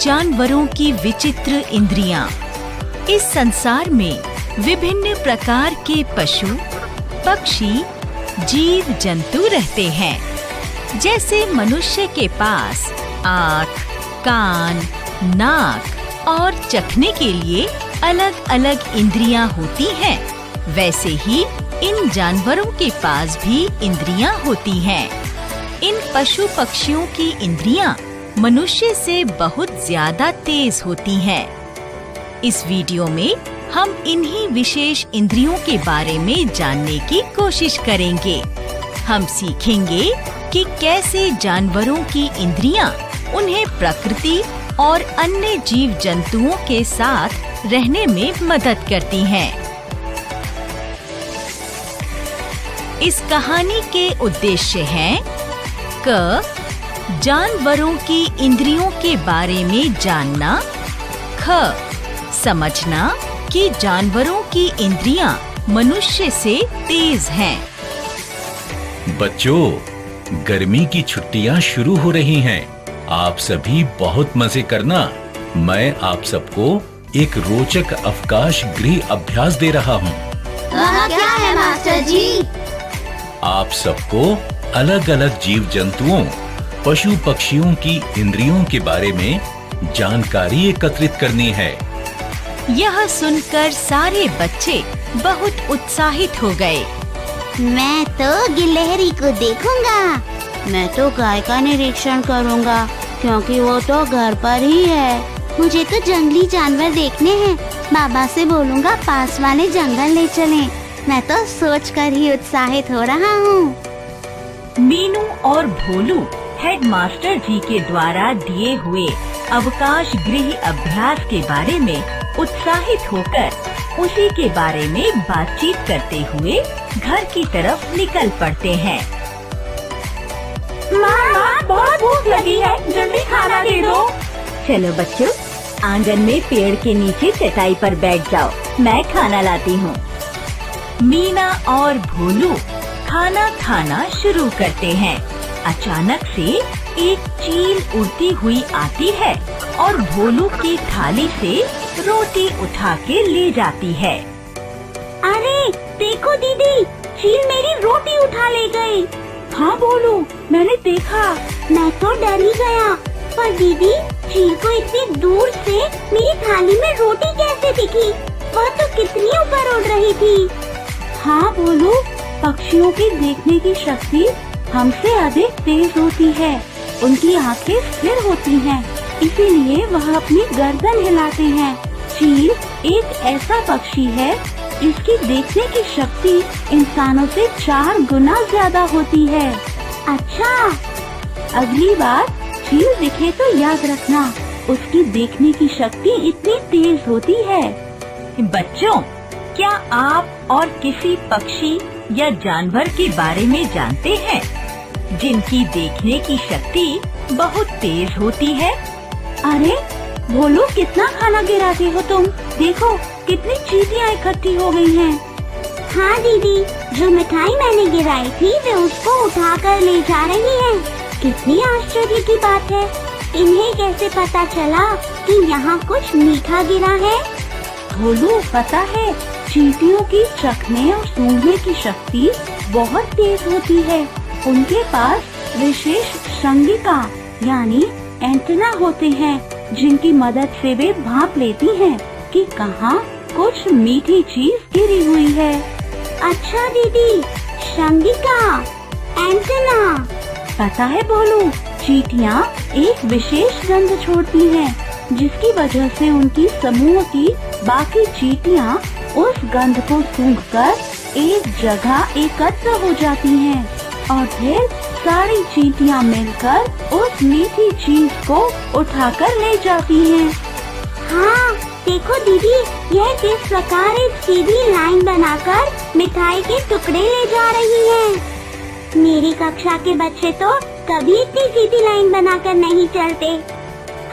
जानवरों की विचित्र इंद्रियां। इस संसार में विभिन्न प्रकार के पशु, पक्षी, जीव जंतु रहते हैं। जैसे मनुष्य के पास आँख, कान, नाक और चखने के लिए अलग-अलग इंद्रियां होती हैं, वैसे ही इन जानवरों के पास भी इंद्रियां होती हैं। इन पशु पक्षियों की इंद्रियां मनुष्य से बहुत ज्यादा तेज होती हैं। इस वीडियो में हम इन्हीं विशेष इंद्रियों के बारे में जानने की कोशिश करेंगे। हम सीखेंगे कि कैसे जानवरों की इंद्रियां उन्हें प्रकृति और अन्य जीव जंतुओं के साथ रहने में मदद करती हैं। इस कहानी के उद्देश्य हैं: क. जानवरों की इंद्रियों के बारे में जानना। ख. समझना कि जानवरों की इंद्रियां मनुष्य से तेज हैं। बच्चों, गर्मी की छुट्टियां शुरू हो रही हैं। आप सभी बहुत मजे करना। मैं आप सबको एक रोचक अवकाश गृह अभ्यास दे रहा हूँ। वहाँ क्या है मास्टर जी? आप सबको अलग अलग जीव जंतुओं, पशु पक्षियों की इंद्रियों के बारे में जानकारी एकत्रित करनी है। यह सुनकर सारे बच्चे बहुत उत्साहित हो गए। मैं तो गिलहरी को देखूंगा। मैं तो गाय का निरीक्षण करूंगा, क्योंकि वो तो घर पर ही है। मुझे तो जंगली जानवर देखने हैं। बाबा से बोलूंगा पास वाले जंगल ले चलें। मैं तो सोचकर ही उत्साहित हो रहा हूँ। मीनू और भोलू हेडमास्टर जी के द्वारा दिए हुए अवकाश गृह अभ्यास के बारे में उत्साहित होकर उसी के बारे में बातचीत करते हुए घर की तरफ निकल पड़ते हैं। माँ, बहुत भूख लगी है, जल्दी खाना दे दो। चलो बच्चों, आंगन में पेड़ के नीचे चटाई पर बैठ जाओ, मैं खाना लाती हूँ। मीना और भोलू खाना खाना शुरू करते हैं। अचानक से एक चील उड़ती हुई आती है और भोलू की थाली से रोटी उठा के ले जाती है। अरे देखो दीदी, चील मेरी रोटी उठा ले गई। हाँ भोलू, मैंने देखा। मैं तो डर ही गया। पर दीदी, चील को इतनी दूर से मेरी थाली में रोटी कैसे दिखी? वह तो कितनी ऊपर उड़ रही थी। हाँ भोलू, पक्षियों की देखने की शक्ति हमसे अधिक तेज होती है। उनकी आँखें स्थिर होती हैं, इसीलिए वह अपनी गर्दन हिलाते हैं। चील एक ऐसा पक्षी है जिसकी देखने की शक्ति इंसानों से 4 गुना ज्यादा होती है। अच्छा, अगली बार चील दिखे तो याद रखना, उसकी देखने की शक्ति इतनी तेज होती है। बच्चों, क्या आप और किसी पक्षी या जानवर के बारे में जानते हैं जिनकी देखने की शक्ति बहुत तेज होती है? अरे भोलू, कितना खाना गिराते हो तुम। देखो कितनी चींटियां इकट्ठी हो गई हैं। हाँ दीदी, जो मिठाई मैंने गिराई थी वे उसको उठा कर ले जा रही हैं। कितनी आश्चर्य की बात है। इन्हें कैसे पता चला कि यहाँ कुछ मीठा गिरा है? भोलू, पता है, चींटियों की चखने और सूंघने की शक्ति बहुत तेज होती है। उनके पास विशेष श्रृंगिका यानी एंटेना होते हैं, जिनकी मदद से वे भांप लेती हैं कि कहाँ कुछ मीठी चीज गिरी हुई है। अच्छा दीदी, श्रृंगिका, एंटेना। पता है भोलू, चींटियां एक विशेष गंध छोड़ती हैं, जिसकी वजह से उनकी समूह की बाकी चींटियां उस गंध को सूंघकर एक जगह एकत्र हो जाती हैं और फिर सारी चींटियां मिलकर उस मीठी चीज को उठाकर ले जाती हैं। हाँ देखो दीदी, यह किस प्रकार एक सीधी लाइन बनाकर मिठाई के टुकड़े ले जा रही हैं। मेरी कक्षा के बच्चे तो कभी इतनी सीधी लाइन बनाकर नहीं चलते।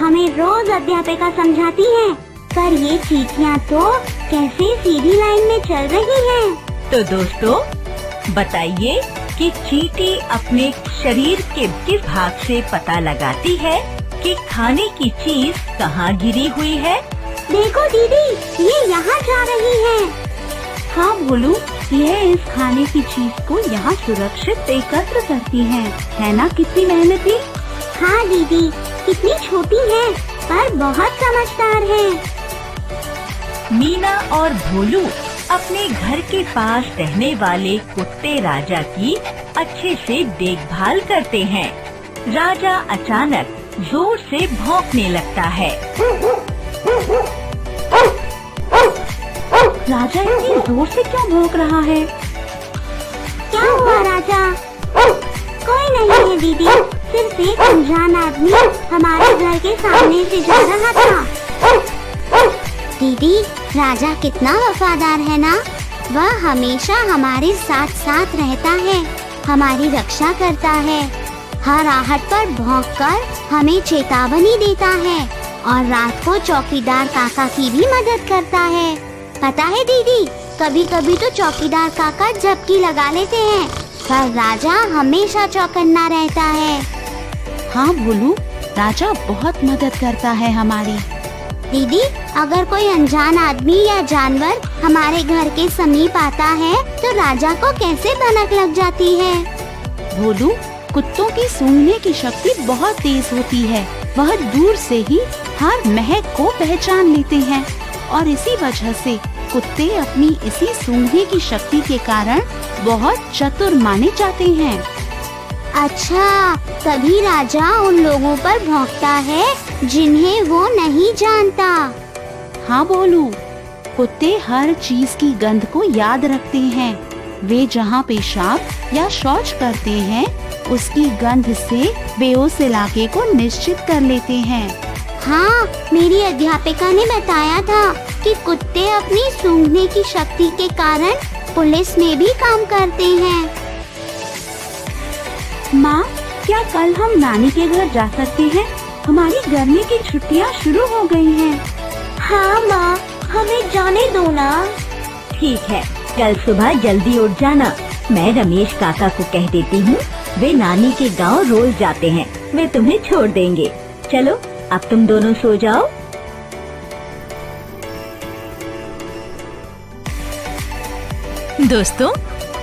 हमें रोज अध्यापिका समझाती हैं, पर ये चींटियां तो कैसे सीधी लाइन में चल रही हैं। तो दोस्तों, बताइए कि चींटी अपने शरीर के किस भाग से पता लगाती है कि खाने की चीज कहाँ गिरी हुई है। देखो दीदी, ये यहाँ जा रही है। हाँ भोलू, यह इस खाने की चीज को यहाँ सुरक्षित एकत्र करती है ना? कितनी मेहनती। हाँ दीदी, कितनी छोटी है पर बहुत समझदार है। मीना और भोलू अपने घर के पास रहने वाले कुत्ते राजा की अच्छे से देखभाल करते हैं। राजा अचानक जोर से भौंकने लगता है। राजा इतनी जोर से क्यों भौंक रहा है? क्या हुआ राजा? कोई नहीं है दीदी, सिर्फ एक अनजान आदमी हमारे घर के सामने से जा रहा था। दीदी, राजा कितना वफादार है ना? वह हमेशा हमारे साथ साथ रहता है, हमारी रक्षा करता है, हर आहट पर भौंककर हमें चेतावनी देता है और रात को चौकीदार काका की भी मदद करता है। पता है दीदी, कभी कभी तो चौकीदार काका झपकी लगा लेते हैं, पर राजा हमेशा चौकन्ना रहता है। हाँ भोलू, राजा बहुत मदद करता है हमारी। दीदी, अगर कोई अनजान आदमी या जानवर हमारे घर के समीप आता है तो राजा को कैसे भनक लग जाती है? भोलू, कुत्तों की सूंघने की शक्ति बहुत तेज होती है। वह दूर से ही हर महक को पहचान लेते हैं और इसी वजह से कुत्ते अपनी इसी सूंघने की शक्ति के कारण बहुत चतुर माने जाते हैं। अच्छा, तभी राजा उन लोगों पर भौंकता है जिन्हें वो नहीं जानता। हाँ भोलू, कुत्ते हर चीज की गंध को याद रखते हैं। वे जहाँ पेशाब या शौच करते हैं, उसकी गंध से वे उस इलाके को निश्चित कर लेते हैं। हाँ, मेरी अध्यापिका ने बताया था कि कुत्ते अपनी सूंघने की शक्ति के कारण पुलिस में भी काम करते हैं। माँ, क्या कल हम नानी के घर जा सकते हैं? हमारी गर्मी की छुट्टियाँ शुरू हो गई हैं। हाँ माँ, हमें जाने दो ना। ठीक है, कल सुबह जल्दी उठ जाना। मैं रमेश काका को कह देती हूँ, वे नानी के गांव रोज जाते हैं, वे तुम्हें छोड़ देंगे। चलो, अब तुम दोनों सो जाओ। दोस्तों,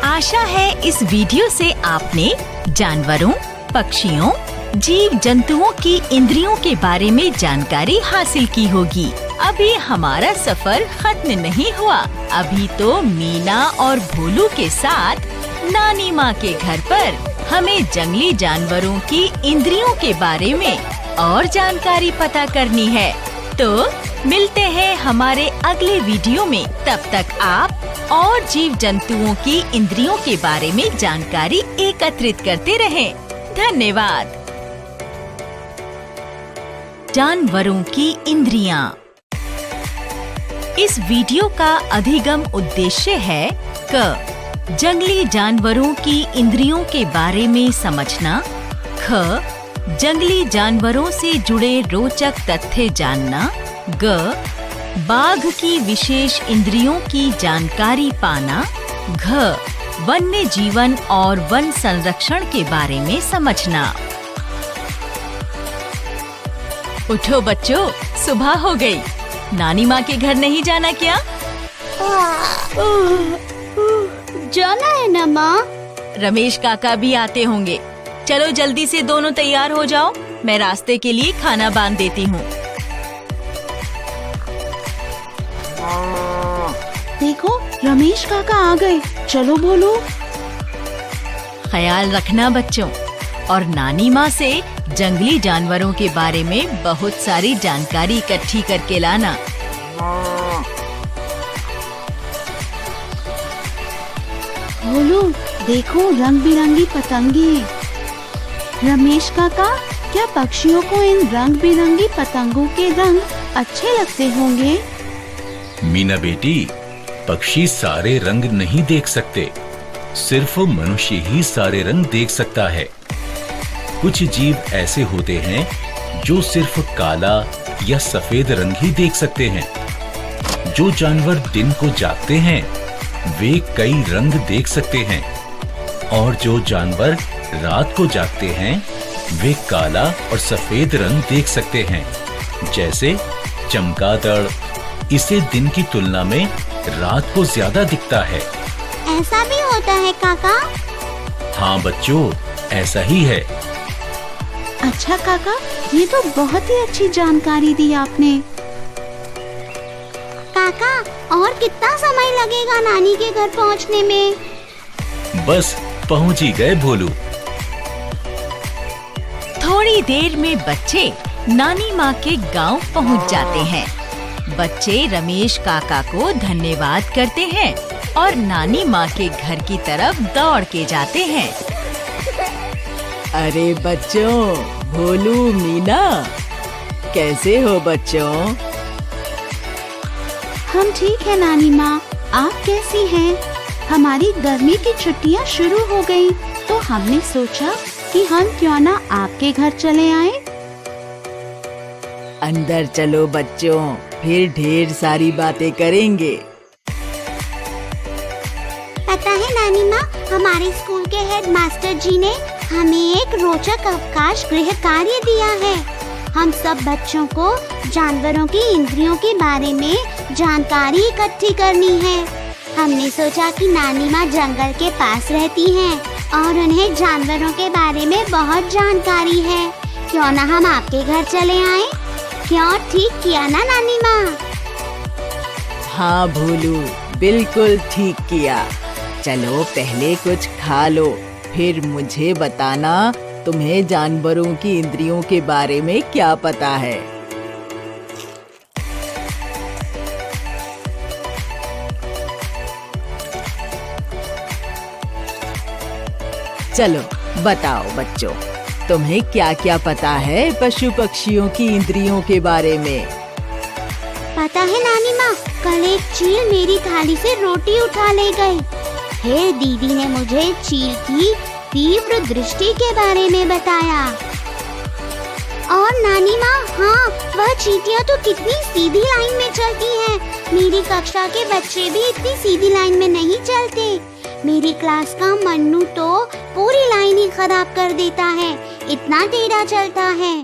आशा है इस वीडियो से आपने जानवरों, पक्षियों, जीव जंतुओं की इंद्रियों के बारे में जानकारी हासिल की होगी। अभी हमारा सफर खत्म नहीं हुआ। अभी तो मीना और भोलू के साथ नानी माँ के घर पर हमें जंगली जानवरों की इंद्रियों के बारे में और जानकारी पता करनी है। तो मिलते हैं हमारे अगले वीडियो में। तब तक आप और जीव जंतुओं की इंद्रियों के बारे में जानकारी एकत्रित करते रहें। धन्यवाद। जानवरों की इंद्रियां। इस वीडियो का अधिगम उद्देश्य है क. जंगली जानवरों की इंद्रियों के बारे में समझना। ख. जंगली जानवरों से जुड़े रोचक तथ्य जानना। ग. बाघ की विशेष इंद्रियों की जानकारी पाना। घ. वन्य जीवन और वन संरक्षण के बारे में समझना। उठो बच्चों, सुबह हो गई। नानी माँ के घर नहीं जाना क्या? जाना है ना माँ। रमेश काका भी आते होंगे। चलो जल्दी से दोनों तैयार हो जाओ, मैं रास्ते के लिए खाना बांध देती हूँ। देखो, रमेश काका आ गए। चलो बोलो। ख्याल रखना बच्चों, और नानी माँ से जंगली जानवरों के बारे में बहुत सारी जानकारी इकट्ठी करके लाना। बोलो, देखो रंग बिरंगी पतंगे। रमेश काका, क्या पक्षियों को इन रंग बिरंगी पतंगों के रंग अच्छे लगते होंगे? मीना बेटी, पक्षी सारे रंग नहीं देख सकते, सिर्फ मनुष्य ही सारे रंग देख सकता है। कुछ जीव ऐसे होते हैं जो सिर्फ काला या सफेद रंग ही देख सकते हैं। जो जानवर दिन को जागते हैं वे कई रंग देख सकते हैं, और जो जानवर रात को जागते हैं वे काला और सफेद रंग देख सकते हैं, जैसे चमगादड़। इसे दिन की तुलना में रात को ज्यादा दिखता है। ऐसा भी होता है काका? हाँ बच्चों, ऐसा ही है। अच्छा काका, ये तो बहुत ही अच्छी जानकारी दी आपने। काका, और कितना समय लगेगा नानी के घर पहुंचने में? बस पहुंच ही गए भोलू। थोड़ी देर में बच्चे नानी माँ के गांव पहुंच जाते हैं। बच्चे रमेश काका को धन्यवाद करते हैं और नानी माँ के घर की तरफ दौड़ के जाते हैं। अरे बच्चों, भोलू, मीना, कैसे हो बच्चों? हम ठीक है नानी माँ, आप कैसी हैं? हमारी गर्मी की छुट्टियाँ शुरू हो गई, तो हमने सोचा कि हम क्यों ना आपके घर चले आएं? अंदर चलो बच्चों, फिर ढेर सारी बातें करेंगे। पता है नानी माँ, हमारे स्कूल के हेडमास्टर जी ने हमें एक रोचक अवकाश गृह कार्य दिया है। हम सब बच्चों को जानवरों की इंद्रियों के बारे में जानकारी इकट्ठी करनी है। हमने सोचा कि नानी माँ जंगल के पास रहती हैं और उन्हें जानवरों के बारे में बहुत जानकारी है। क्यों ना हम आपके घर चले आएं? क्यों, ठीक किया ना नानी माँ? हाँ भोलू, बिल्कुल ठीक किया। चलो पहले कुछ खा लो, फिर मुझे बताना तुम्हें जानवरों की इंद्रियों के बारे में क्या पता है। चलो बताओ बच्चों, तुम्हें क्या क्या पता है पशु पक्षियों की इंद्रियों के बारे में? पता है नानी माँ, कल एक चील मेरी थाली से रोटी उठा ले गई। फिर दीदी ने मुझे चील की तीव्र दृष्टि के बारे में बताया। और नानी माँ, हाँ, वह चींटियाँ तो कितनी सीधी लाइन में चलती हैं। मेरी कक्षा के बच्चे भी इतनी सीधी लाइन में नहीं चलते। मेरी क्लास का मन्नू तो पूरी लाइन ही खराब कर देता है, इतना टेढ़ा चलता है।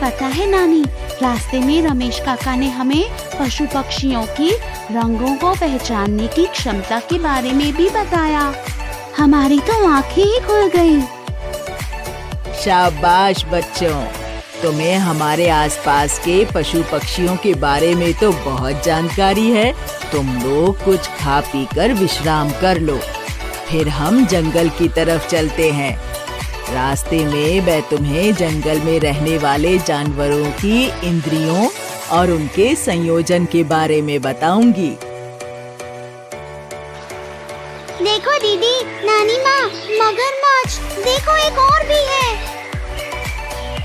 पता है नानी, रास्ते में रमेश काका ने हमें पशु पक्षियों की रंगों को पहचानने की क्षमता के बारे में भी बताया। हमारी तो आंखें ही खुल गई। शाबाश बच्चों, तुम्हें हमारे आसपास के पशु पक्षियों के बारे में तो बहुत जानकारी है। तुम लोग कुछ खा पी कर विश्राम कर लो, फिर हम जंगल की तरफ चलते हैं। रास्ते में मैं तुम्हें जंगल में रहने वाले जानवरों की इंद्रियों और उनके संयोजन के बारे में बताऊंगी। देखो दीदी, नानी माँ, मगरमच्छ, देखो एक और भी है।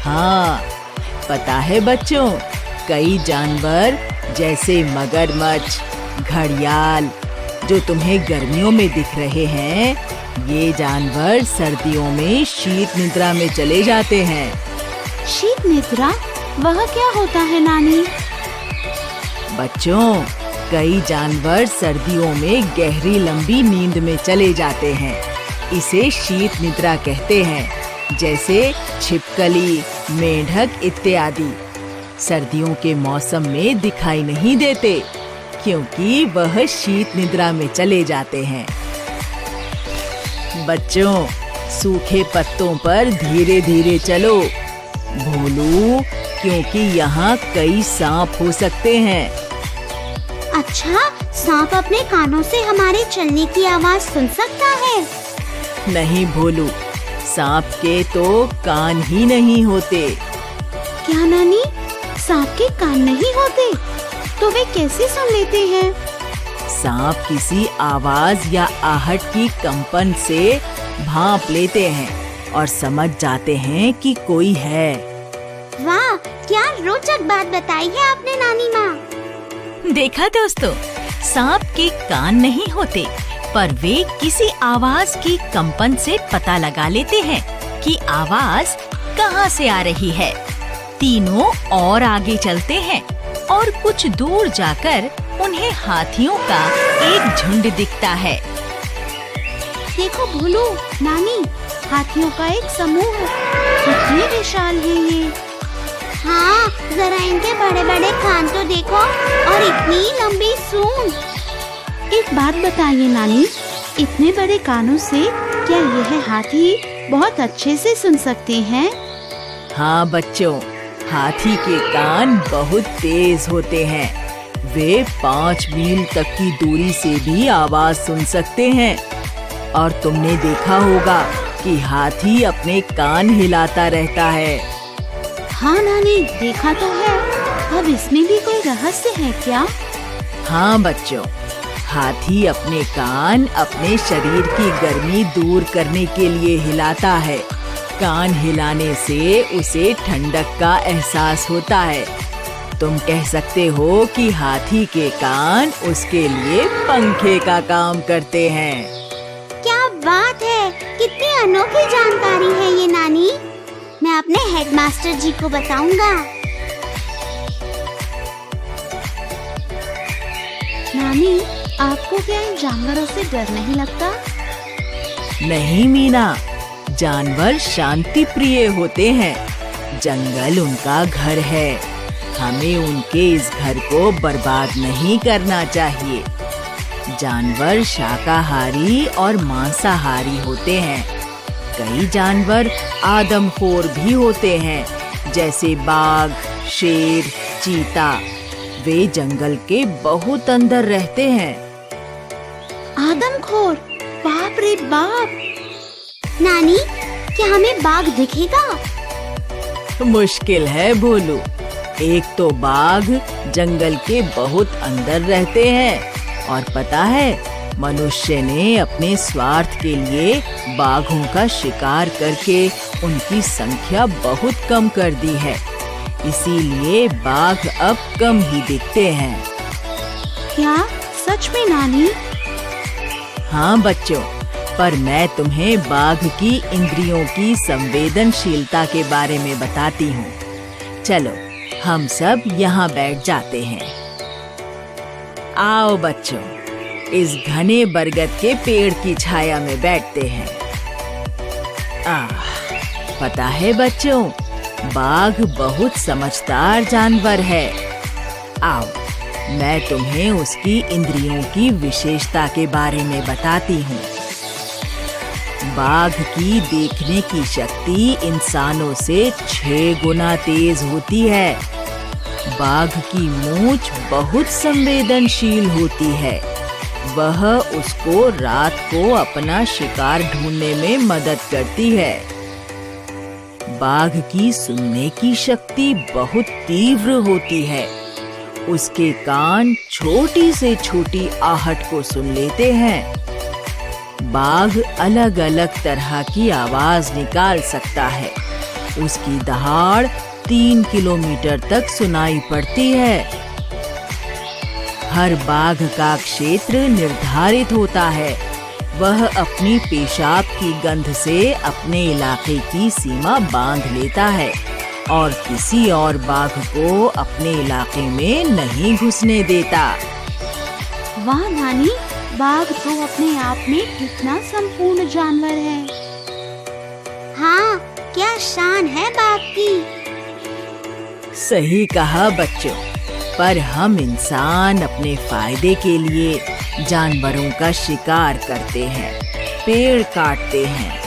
हाँ, पता है बच्चों, कई जानवर जैसे मगरमच्छ, घड़ियाल, जो तुम्हें गर्मियों में दिख रहे हैं, ये जानवर सर्दियों में शीत निद्रा में चले जाते हैं। शीत निद्रा, वह क्या होता है नानी? बच्चों, कई जानवर सर्दियों में गहरी लंबी नींद में चले जाते हैं। इसे शीत निद्रा कहते हैं, जैसे छिपकली, मेंढक इत्यादि। सर्दियों के मौसम में दिखाई नहीं देते, क्योंकि वह शीत निद्रा में चले जाते हैं। बच्चों, सूखे पत्तों पर धीरे धीरे चलो भोलू, क्योंकि यहाँ कई सांप हो सकते हैं। अच्छा, सांप अपने कानों से हमारे चलने की आवाज सुन सकता है? नहीं भोलू, सांप के तो कान ही नहीं होते। क्या नानी, सांप के कान नहीं होते? तो वे कैसे सुन लेते हैं? सांप किसी आवाज या आहट की कंपन से भांप लेते हैं और समझ जाते हैं कि कोई है। वाह, क्या रोचक बात बताई है आपने नानी माँ। देखा दोस्तों, सांप के कान नहीं होते, पर वे किसी आवाज की कंपन से पता लगा लेते हैं कि आवाज कहाँ से आ रही है। तीनों और आगे चलते हैं और कुछ दूर जाकर उन्हें हाथियों का एक झुंड दिखता है। देखो भोलू, नानी, हाथियों का एक समूह। कितने विशाल है ये। हाँ, जरा इनके बड़े बड़े कान तो देखो और इतनी लंबी सूंड। एक बात बताइए नानी, इतने बड़े कानों से क्या यह हाथी बहुत अच्छे से सुन सकते हैं? हाँ बच्चों, हाथी के कान बहुत तेज होते हैं। वे 5 मील तक की दूरी से भी आवाज सुन सकते हैं। और तुमने देखा होगा कि हाथी अपने कान हिलाता रहता है। हाँ नानी, देखा तो है। अब इसमें भी कोई रहस्य है क्या? हाँ बच्चों, हाथी अपने कान अपने शरीर की गर्मी दूर करने के लिए हिलाता है। कान हिलाने से उसे ठंडक का एहसास होता है। तुम कह सकते हो कि हाथी के कान उसके लिए पंखे का काम करते हैं। क्या बात है, कितनी अनोखी जानकारी है ये नानी। मैं अपने हेडमास्टर जी को बताऊंगा। नानी, आपको क्या इन जानवरों से डर नहीं लगता? नहीं मीना, जानवर शांति प्रिय होते हैं। जंगल उनका घर है। हमें उनके इस घर को बर्बाद नहीं करना चाहिए। जानवर शाकाहारी और मांसाहारी होते हैं। कई जानवर आदमखोर भी होते हैं, जैसे बाघ, शेर, चीता। वे जंगल के बहुत अंदर रहते हैं। आदमखोर? बाप रे बाप! नानी, क्या हमें बाघ दिखेगा? मुश्किल है भोलू। एक तो बाघ जंगल के बहुत अंदर रहते हैं, और पता है, मनुष्य ने अपने स्वार्थ के लिए बाघों का शिकार करके उनकी संख्या बहुत कम कर दी है। इसीलिए बाघ अब कम ही दिखते हैं। क्या सच में नानी? हाँ बच्चों, पर मैं तुम्हें बाघ की इंद्रियों की संवेदनशीलता के बारे में बताती हूँ। चलो, हम सब यहाँ बैठ जाते हैं। आओ बच्चों, इस घने बरगद के पेड़ की छाया में बैठते हैं। पता है बच्चों, बाघ बहुत समझदार जानवर है। आओ, मैं तुम्हें उसकी इंद्रियों की विशेषता के बारे में बताती हूँ। बाघ की देखने की शक्ति इंसानों से 6 गुना तेज होती है। बाघ की मूंछ बहुत संवेदनशील होती है। वह उसको रात को अपना शिकार ढूंढने में मदद करती है। बाघ की सुनने की शक्ति बहुत तीव्र होती है। उसके कान छोटी से छोटी आहट को सुन लेते हैं। बाघ अलग अलग तरह की आवाज निकाल सकता है। उसकी दहाड़ 3 किलोमीटर तक सुनाई पड़ती है। हर बाघ का क्षेत्र निर्धारित होता है। वह अपनी पेशाब की गंध से अपने इलाके की सीमा बांध लेता है और किसी और बाघ को अपने इलाके में नहीं घुसने देता। वाह नानी, बाघ तो अपने आप में कितना संपूर्ण जानवर है। हाँ, क्या शान है बाघ की। सही कहा बच्चों, पर हम इंसान अपने फायदे के लिए जानवरों का शिकार करते हैं, पेड़ काटते हैं।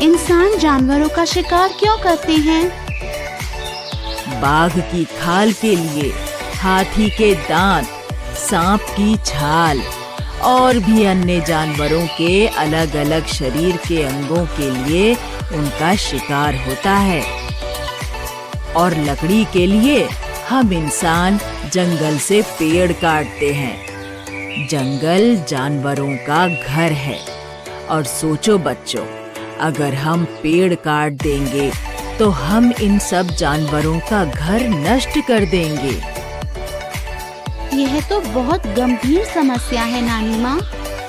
इंसान जानवरों का शिकार क्यों करते हैं? बाघ की खाल के लिए, हाथी के दांत, सांप की छाल और भी अन्य जानवरों के अलग अलग शरीर के अंगों के लिए उनका शिकार होता है। और लकड़ी के लिए हम इंसान जंगल से पेड़ काटते हैं। जंगल जानवरों का घर है। और सोचो बच्चों, अगर हम पेड़ काट देंगे तो हम इन सब जानवरों का घर नष्ट कर देंगे। यह तो बहुत गंभीर समस्या है नानी माँ।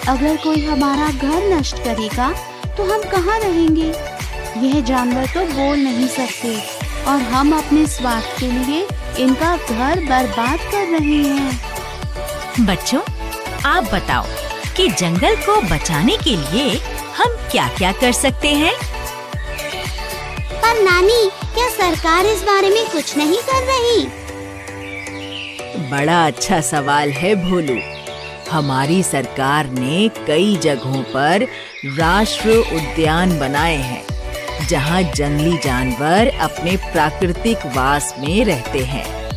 अगर कोई हमारा घर नष्ट करेगा तो हम कहाँ रहेंगे? यह जानवर तो बोल नहीं सकते और हम अपने स्वार्थ के लिए इनका घर बर्बाद कर रहे हैं। बच्चों, आप बताओ, कि जंगल को बचाने के लिए हम क्या-क्या कर सकते हैं? पर नानी, क्या सरकार इस बारे में कुछ नहीं कर रही? बड़ा अच्छा सवाल है भोलू। हमारी सरकार ने कई जगहों पर राष्ट्रीय उद्यान बनाए हैं, जहां जंगली जानवर अपने प्राकृतिक वास में रहते हैं।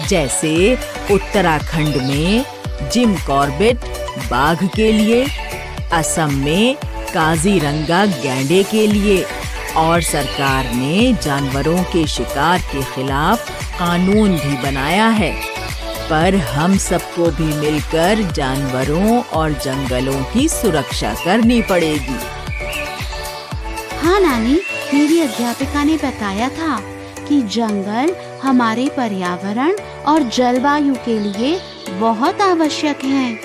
जैसे उत्तराखंड में जिम कॉर्बेट बाघ के लिए, असम में काजीरंगा गैंडे के लिए, और सरकार ने जानवरों के शिकार के खिलाफ कानून भी बनाया है। पर हम सबको भी मिलकर जानवरों और जंगलों की सुरक्षा करनी पड़ेगी। हाँ नानी, मेरी अध्यापिका ने बताया था कि जंगल हमारे पर्यावरण और जलवायु के लिए बहुत आवश्यक हैं।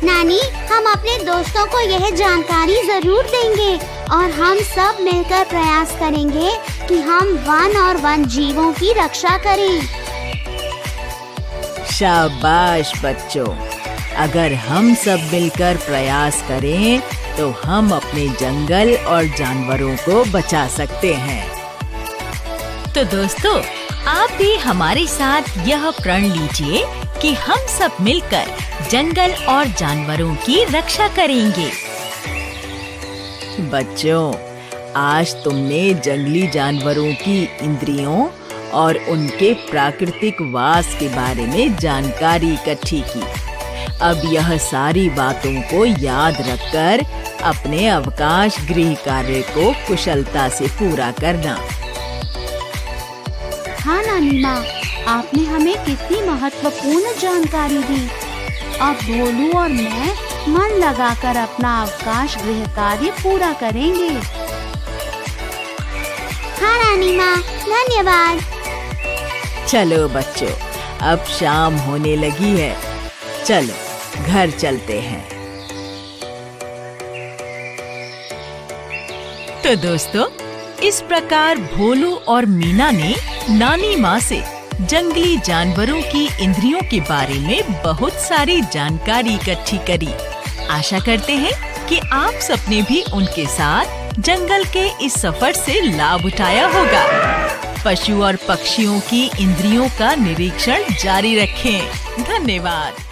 नानी, हम अपने दोस्तों को यह जानकारी जरूर देंगे और हम सब मिलकर प्रयास करेंगे कि हम वन और वन जीवों की रक्षा करें। शाबाश बच्चों, अगर हम सब मिलकर प्रयास करें तो हम अपने जंगल और जानवरों को बचा सकते हैं। तो दोस्तों, आप भी हमारे साथ यह प्रण लीजिए कि हम सब मिलकर जंगल और जानवरों की रक्षा करेंगे। बच्चों, आज तुमने जंगली जानवरों की इंद्रियों और उनके प्राकृतिक वास के बारे में जानकारी इकट्ठी की। अब यह सारी बातों को याद रखकर अपने अवकाश गृह कार्य को कुशलता से पूरा करना। हाँ नानी माँ, आपने हमें कितनी महत्वपूर्ण जानकारी दी। अब भोलू और मैं मन लगाकर अपना अवकाश गृह कार्य पूरा करेंगे। हाँ नानी माँ, धन्यवाद। चलो बच्चों, अब शाम होने लगी है, चलो घर चलते हैं। तो दोस्तों, इस प्रकार भोलू और मीना ने नानी माँ से जंगली जानवरों की इंद्रियों के बारे में बहुत सारी जानकारी इकट्ठी करी। आशा करते हैं कि आप सबने भी उनके साथ जंगल के इस सफर से लाभ उठाया होगा। पशु और पक्षियों की इंद्रियों का निरीक्षण जारी रखें। धन्यवाद।